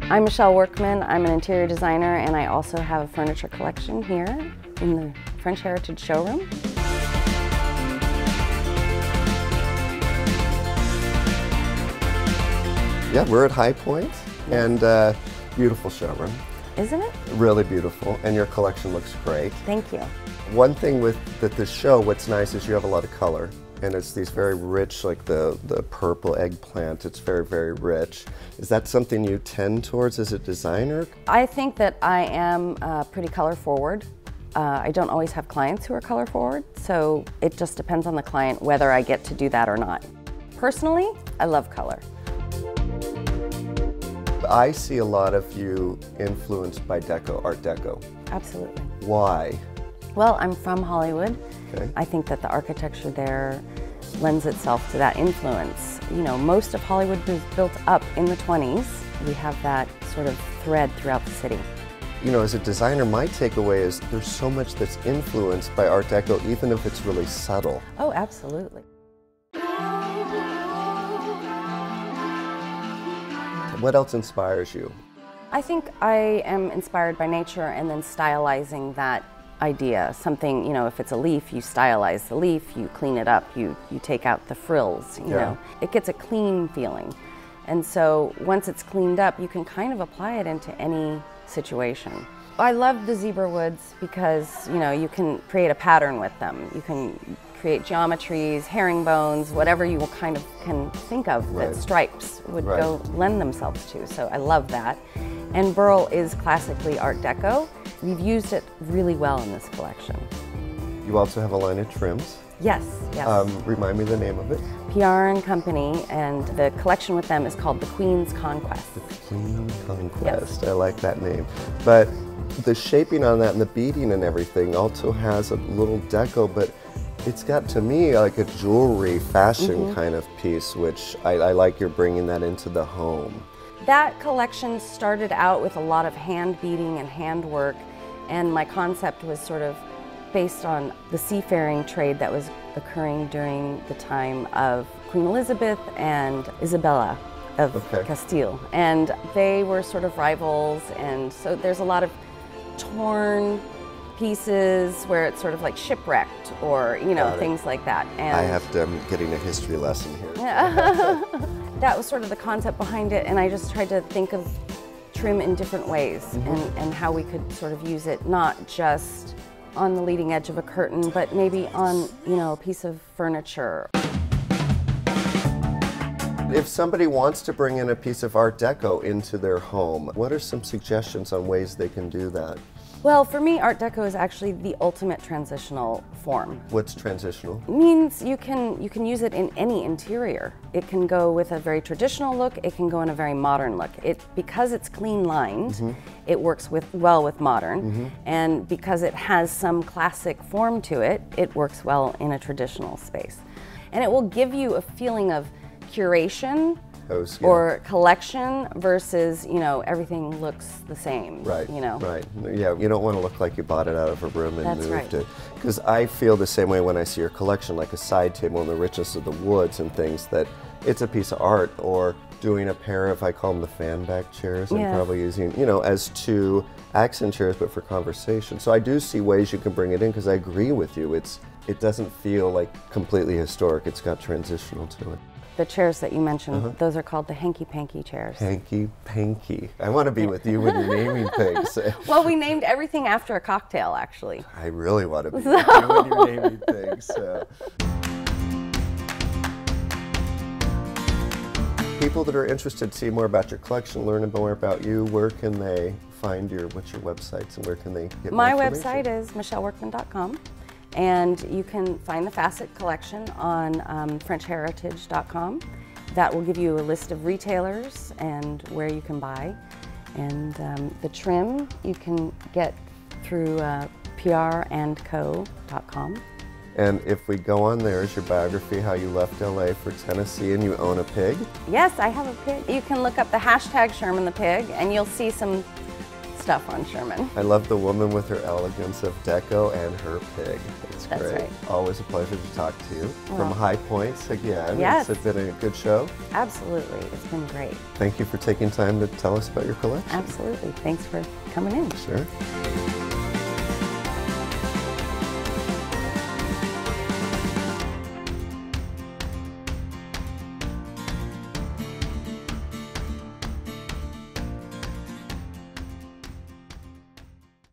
I'm Michelle Workman. I'm an interior designer, and I also have a furniture collection here in the French Heritage showroom. Yeah, we're at High Point, and beautiful showroom. Isn't it? Really beautiful, and your collection looks great. Thank you. One thing with this show, what's nice is you have a lot of color, and it's these very rich, like the purple eggplant, it's very, very rich. Is that something you tend towards as a designer? I think that I am pretty color forward. I don't always have clients who are color forward, so it just depends on the client whether I get to do that or not. Personally, I love color. I see a lot of you influenced by Deco, Art Deco. Absolutely. Why? Well, I'm from Hollywood. Okay. I think that the architecture there lends itself to that influence. You know, most of Hollywood was built up in the 20s. We have that sort of thread throughout the city. You know, as a designer, my takeaway is there's so much that's influenced by Art Deco, even if it's really subtle. Oh, absolutely. What else inspires you? I think I am inspired by nature and then stylizing that idea. Something, you know, if it's a leaf, you stylize the leaf, you clean it up, you take out the frills, you know. It gets a clean feeling. And so once it's cleaned up, you can kind of apply it into any situation. I love the zebra woods because, you know, you can create a pattern with them. You can create geometries, herringbones, whatever you kind of can think of that stripes would go lend themselves to. So I love that. And burl is classically Art Deco. We've used it really well in this collection. You also have a line of trims. Yes, yes. Remind me the name of it. PR and Company, and the collection with them is called The Queen's Conquest. The Queen's Conquest, Yes. I like that name. But the shaping on that and the beading and everything also has a little deco, but it's got, to me, like a jewelry fashion kind of piece, which I like you're bringing that into the home. That collection started out with a lot of hand beading and handwork, and my concept was sort of based on the seafaring trade that was occurring during the time of Queen Elizabeth and Isabella of Castile. And they were sort of rivals, and so there's a lot of torn pieces where it's sort of like shipwrecked or, you know, things like that. And I'm getting a history lesson here. That was sort of the concept behind it, and I just tried to think of trim in different ways and how we could sort of use it not just on the leading edge of a curtain, but maybe on, you know, a piece of furniture. If somebody wants to bring in a piece of Art Deco into their home, what are some suggestions on ways they can do that? Well, for me, Art Deco is actually the ultimate transitional form. What's transitional? It means you can use it in any interior. It can go with a very traditional look, it can go in a very modern look. Because it's clean lined, it works well with modern, and because it has some classic form to it, it works well in a traditional space. And it will give you a feeling of curation or collection versus, you know, everything looks the same. Right, you know? Right. Yeah, you don't want to look like you bought it out of a room and moved right. it. Because I feel the same way when I see your collection, like a side table and the richness of the woods and things, that it's a piece of art. Or doing a pair of, I call them the fan back chairs, and probably using, you know, as two accent chairs, but for conversation. So I do see ways you can bring it in, because I agree with you. It doesn't feel like completely historic. It's got transitional to it. The chairs that you mentioned, those are called the hanky-panky chairs. Hanky-panky. I want to be with you when you're naming things. Well, we named everything after a cocktail, actually. I really want to be with you when you're naming things. People that are interested to see more about your collection, learn more about you, where can they find what's your websites, and where can they get more information? My website is michelleworkman.com. And you can find the Facet collection on FrenchHeritage.com. That will give you a list of retailers and where you can buy. And the trim you can get through prandco.com. And if we go on there, is your biography, how you left LA for Tennessee and you own a pig? Yes, I have a pig. You can look up the hashtag Sherman the Pig, and you'll see some stuff on Sherman. I love the woman with her elegance of Deco and her pig. It's That's great. right. Always a pleasure to talk to you. Well, From High Points again. Yes. It's been a good show. Absolutely. It's been great. Thank you for taking time to tell us about your collection. Absolutely. Thanks for coming in. Sure.